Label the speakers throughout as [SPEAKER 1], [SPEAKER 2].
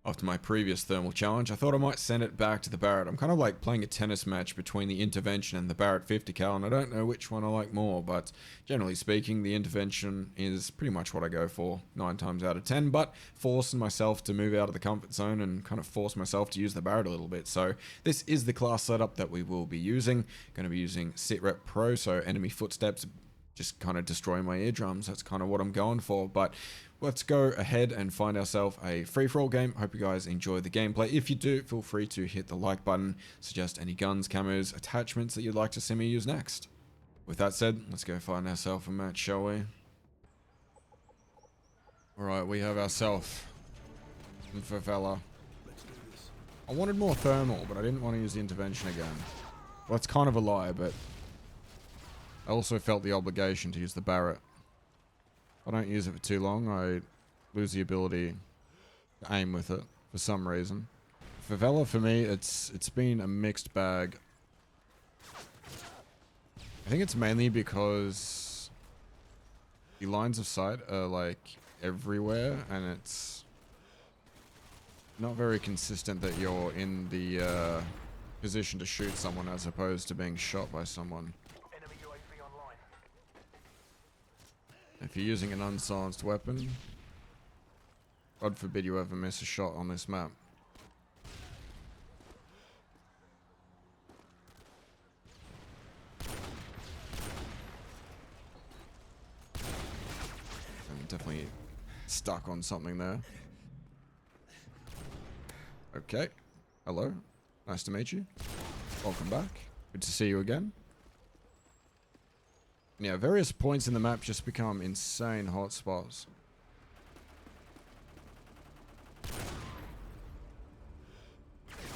[SPEAKER 1] After my previous thermal challenge, I thought I might send it back to the Barret. I'm kind of like playing a tennis match between the Intervention and the Barret 50 cal, and I don't know which one I like more, but generally speaking, the Intervention is pretty much what I go for 9 times out of 10, but forcing myself to move out of the comfort zone and kind of force myself to use the Barret a little bit. So this is the class setup that we will be using. Going to be using Sitrep Pro, so enemy footsteps just kind of destroy my eardrums. That's kind of what I'm going for. But let's go ahead and find ourselves a free-for-all game. Hope you guys enjoy the gameplay. If you do, feel free to hit the like button, suggest any guns, camos, attachments that you'd like to see me use next. With that said, let's go find ourselves a match, shall we? Alright, we have ourselves a favela. I wanted more thermal, but I didn't want to use the intervention again. Well, it's kind of a lie, but I also felt the obligation to use the Barret. If I don't use it for too long, I lose the ability to aim with it for some reason. Favela for me, it's been a mixed bag. I think it's mainly because the lines of sight are like everywhere, and it's not very consistent that you're in the position to shoot someone as opposed to being shot by someone. If you're using an unsilenced weapon, God forbid you ever miss a shot on this map. I'm definitely stuck on something there. Okay. Hello. Nice to meet you. Welcome back. Good to see you again. Yeah, various points in the map just become insane hotspots.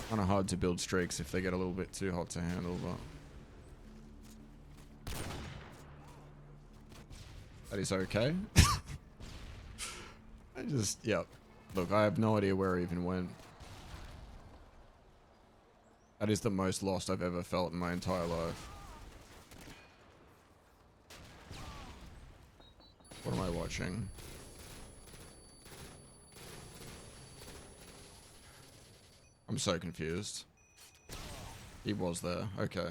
[SPEAKER 1] Kind of hard to build streaks if they get a little bit too hot to handle, but that is okay. Yep. Look, I have no idea where I even went. That is the most lost I've ever felt in my entire life. What am I watching? I'm so confused. He was there. Okay.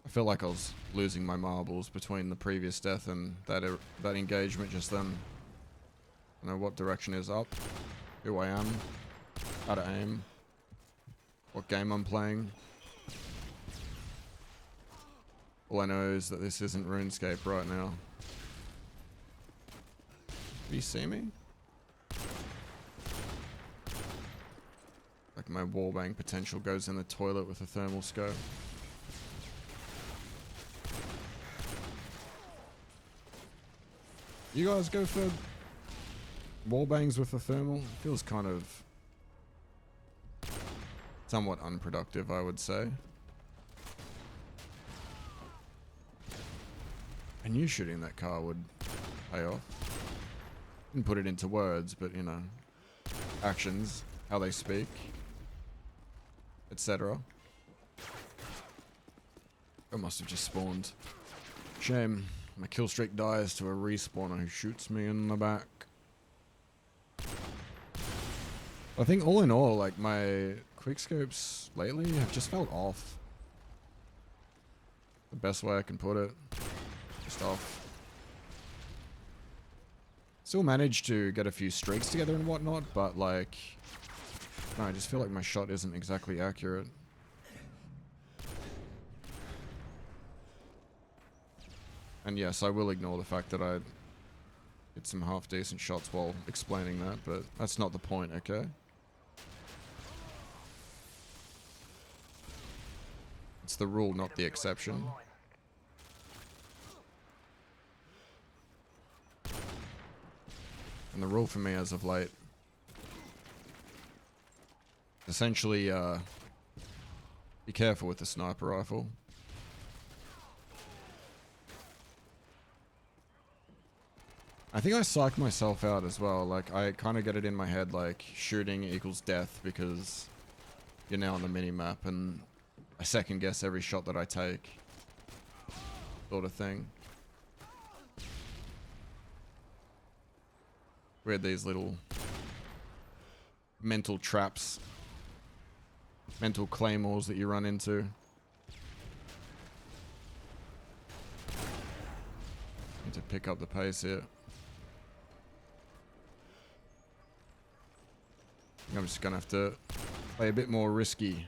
[SPEAKER 1] I feel like I was losing my marbles between the previous death and that engagement just then. I know what direction is up, who I am, how to aim, what game I'm playing. All I know is that this isn't RuneScape right now. Do you see me? Like my wallbang potential goes in the toilet with a thermal scope. You guys go for wallbangs with a thermal? Feels kind of somewhat unproductive, I would say. I knew shooting that car would pay off. Didn't put it into words, but you know, actions, how they speak, etc. I must have just spawned. Shame. My kill streak dies to a respawner who shoots me in the back. I think all in all, like my quickscopes lately have just felt off. The best way I can put it. Just off. Still managed to get a few streaks together and whatnot, but like, no, I just feel like my shot isn't exactly accurate. And yes, I will ignore the fact that I did some half-decent shots while explaining that, but that's not the point, okay? It's the rule, not the exception. And the rule for me as of late, essentially, be careful with the sniper rifle. I think I psyched myself out as well. Like, I kind of get it in my head, like, shooting equals death because you're now on the mini-map, and I second guess every shot that I take, sort of thing. We had these little mental traps, mental claymores that you run into. Need to pick up the pace here. I'm just gonna have to play a bit more risky.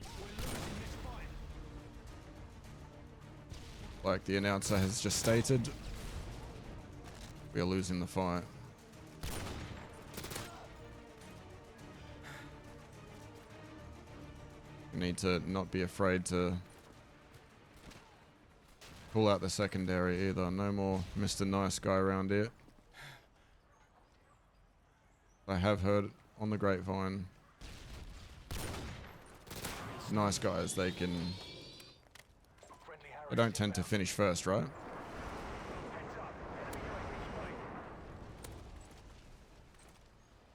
[SPEAKER 1] Like the announcer has just stated, we are losing the fight. We need to not be afraid to pull out the secondary either. No more Mr. Nice Guy around here. I have heard on the grapevine, nice guys, they don't tend to finish first, right?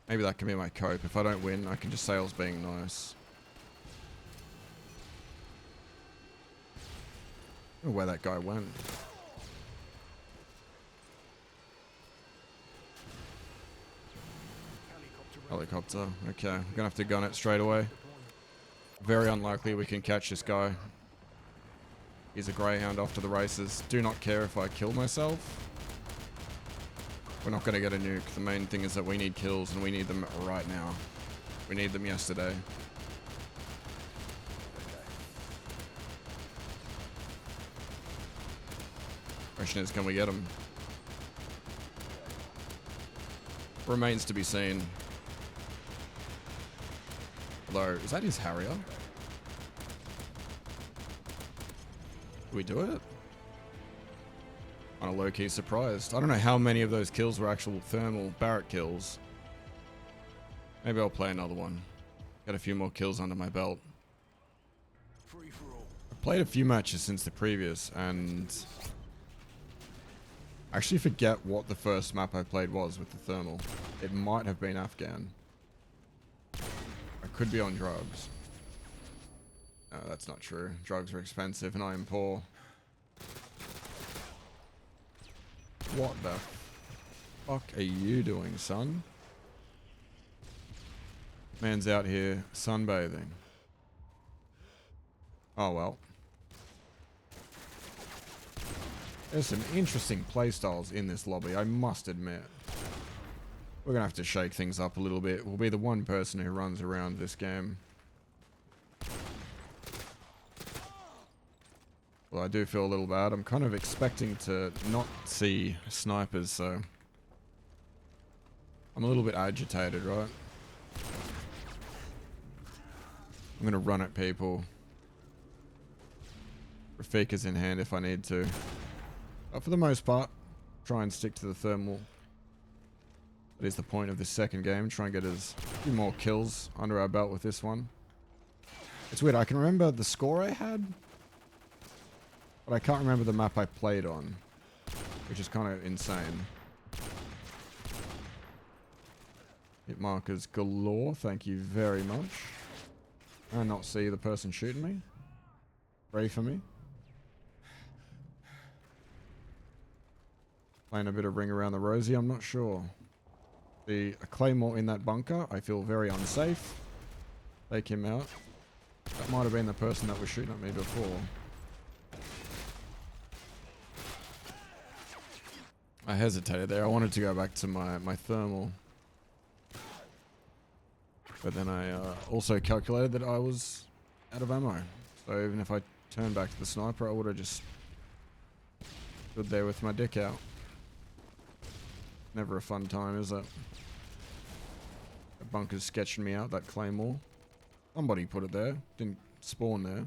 [SPEAKER 1] Maybe that can be my cope. If I don't win, I can just say I was being nice. I don't know where that guy went. Helicopter. Okay, I'm gonna have to gun it straight away. Very unlikely we can catch this guy. He's a greyhound off to the races. Do not care if I kill myself. We're not gonna get a nuke. The main thing is that we need kills and we need them right now. We need them yesterday. Question is, can we get them? Remains to be seen. Although, is that his Harrier? Do we do it? I'm low-key surprised. I don't know how many of those kills were actual thermal Barret kills. Maybe I'll play another one. Got a few more kills under my belt. I've played a few matches since the previous, and I actually forget what the first map I played was with the thermal. It might have been Afghan. I could be on drugs. No, that's not true. Drugs are expensive and I am poor. What the fuck are you doing, son? Man's out here sunbathing. Oh well. There's some interesting playstyles in this lobby, I must admit. We're gonna have to shake things up a little bit. We'll be the one person who runs around this game. Well, I do feel a little bad. I'm kind of expecting to not see snipers, so I'm a little bit agitated, right? I'm gonna run at people. Rafika's in hand if I need to. But for the most part, try and stick to the thermal. That is the point of this second game. Try and get a few more kills under our belt with this one. It's weird, I can remember the score I had, but I can't remember the map I played on, which is kind of insane. Hit markers galore, thank you very much. I not see the person shooting me. Pray for me. Playing a bit of ring around the rosy, I'm not sure. A claymore in that bunker, I feel very unsafe. Take him out. That might have been the person that was shooting at me before. I hesitated there. I wanted to go back to my thermal. But then I also calculated that I was out of ammo. So even if I turned back to the sniper, I would have just stood there with my dick out. Never a fun time, is it? The bunker's sketching me out, that claymore. Somebody put it there. Didn't spawn there.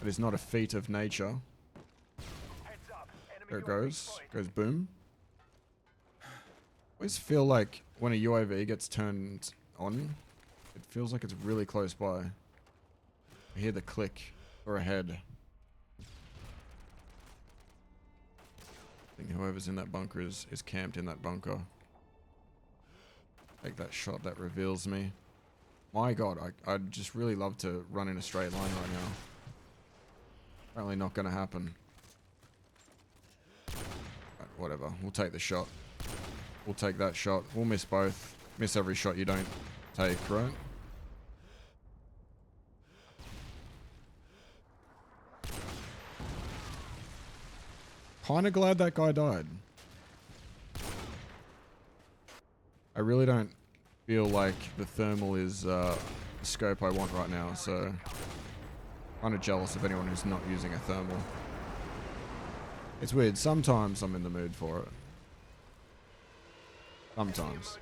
[SPEAKER 1] It is not a feat of nature. There it goes. Goes boom. I always feel like when a UAV gets turned on, it feels like it's really close by. I hear the click or a head. I think whoever's in that bunker is camped in that bunker. Take that shot, that reveals me. My god, I'd just really love to run in a straight line right now. Apparently not gonna happen. But whatever, we'll take the shot. We'll take that shot. We'll miss both. miss every shot you don't take, right? Kinda glad that guy died. I really don't feel like the thermal is the scope I want right now, so kind of jealous of anyone who's not using a thermal. It's weird, sometimes I'm in the mood for it. Sometimes.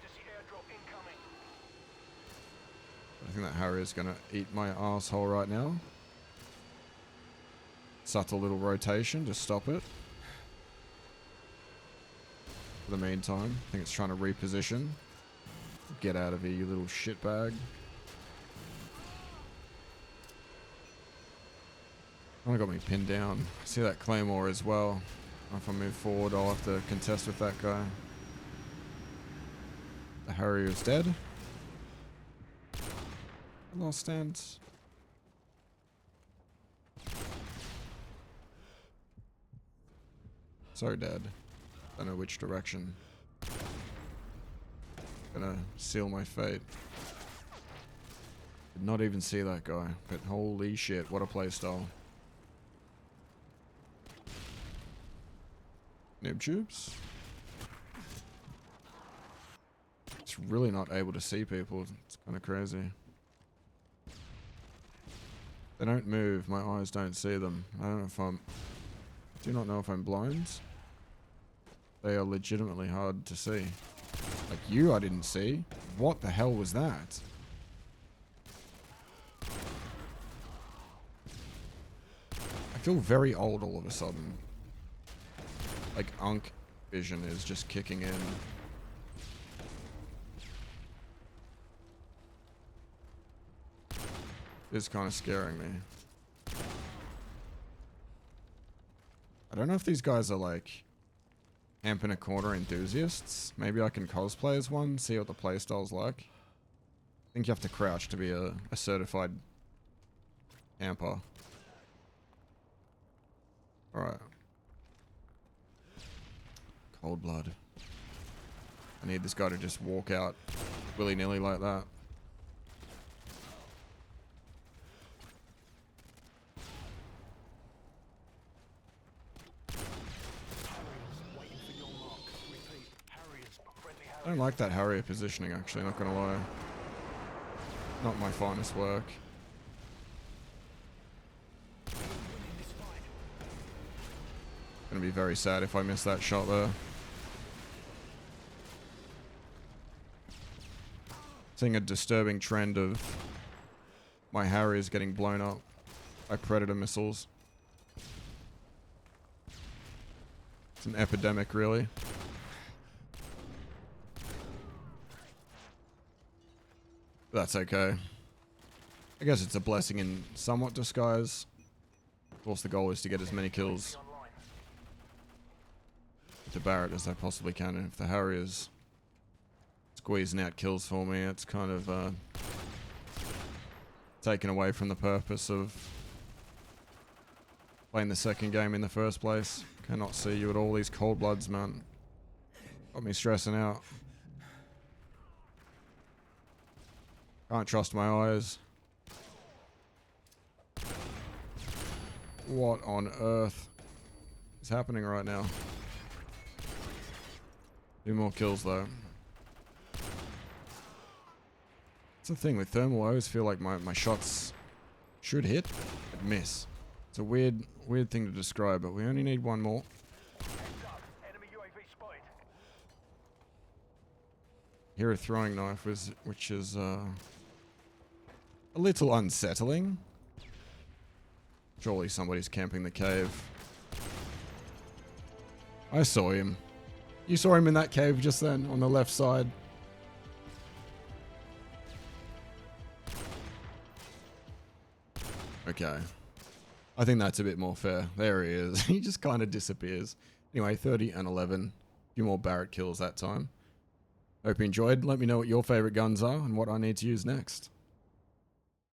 [SPEAKER 1] I think that Harrier's gonna eat my asshole right now. Subtle little rotation to stop it. For the meantime, I think it's trying to reposition. Get out of here, you little shitbag. Oh, got me pinned down. I see that claymore as well. If I move forward, I'll have to contest with that guy. The Harrier's dead. Lost stance. So dead. Don't know which direction. Gonna seal my fate. Did not even see that guy, but holy shit, what a playstyle. MW2's. It's really not able to see people. It's kind of crazy. They don't move. My eyes don't see them. I don't know if I'm... do not know if I'm blind. They are legitimately hard to see. Like you, I didn't see. What the hell was that? I feel very old all of a sudden. Like Unk vision is just kicking in. It's kind of scaring me. I don't know if these guys are like camp in a corner enthusiasts. Maybe I can cosplay as one, see what the playstyle's like. I think you have to crouch to be a certified camper. Alright. Cold blood. I need this guy to just walk out willy-nilly like that. I don't like that Harrier positioning, actually, not gonna lie. Not my finest work. Gonna be very sad if I miss that shot there. Seeing a disturbing trend of my Harriers getting blown up by Predator missiles. It's an epidemic, really. That's okay. I guess it's a blessing in somewhat disguise. Of course, the goal is to get as many kills with the Barret as I possibly can. And if the Harrier's squeezing out kills for me, it's kind of taken away from the purpose of playing the second game in the first place. Cannot see you at all, these cold bloods, man. Got me stressing out. Can't trust my eyes. What on earth is happening right now? 2 more kills though. It's the thing with thermal, I always feel like my shots should hit but miss. It's a weird thing to describe, but we only need 1 more. Hear a throwing knife, which is a little unsettling. Surely somebody's camping the cave. I saw him. You saw him in that cave just then, on the left side. Okay. I think that's a bit more fair. There he is. He just kind of disappears. Anyway, 30 and 11. A few more Barret kills that time. Hope you enjoyed. Let me know what your favorite guns are and what I need to use next.